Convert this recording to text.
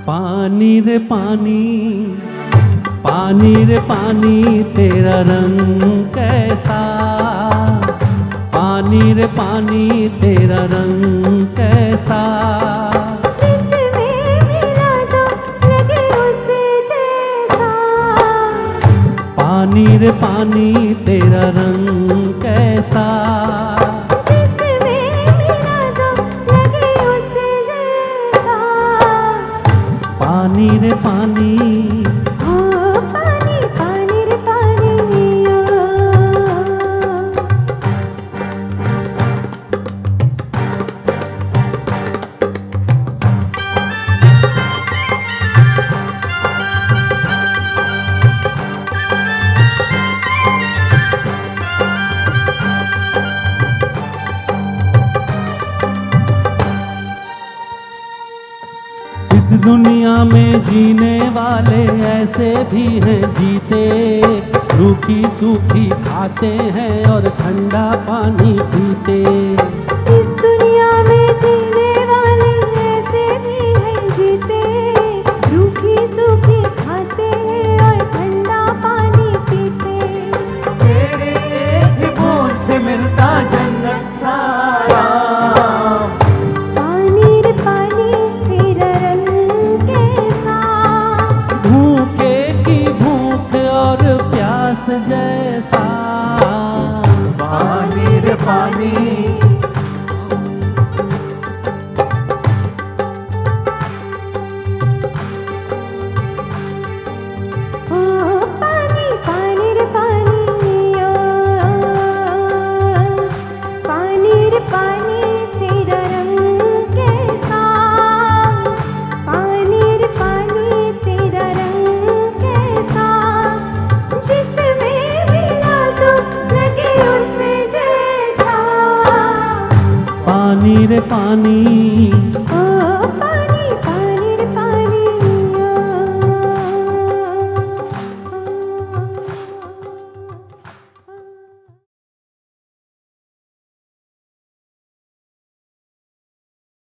पानी रे पानी, पानी रे पानी तेरा रंग कैसा। पानी रे पानी तेरा रंग कैसा। जिसमें मिला तो लगे उस जैसा। पानी रे पानी तेरा रंग कैसा। जिसमें मिला तो लगे उस जैसा। पानी रे पानी, ओ पानी पानी रे पानी ओ। इस दुनिया में जीने वाले ऐसे भी हैं जीते, रूखी सूखी खाते हैं और ठंडा पानी पीते। इस दुनिया में जीने वाले ऐसे भी हैं जीते, रूखी सूखी खाते हैं और ठंडा पानी पीते। तेरे एक बूंद से मिलता जन्नत सारा। पानी रे पानी तेरा रंग कैसा। भूखे की भूख और प्यास जैसा। पानी रे पानी, ओ पानी पानी रे पानी ओ। पानी रे पानी तेरा रंग कैसा। पानी रे पानी तेरा रंग कैसा। जिसमें मिला तो लगे उस जैसा। पानी रे पानी, ओ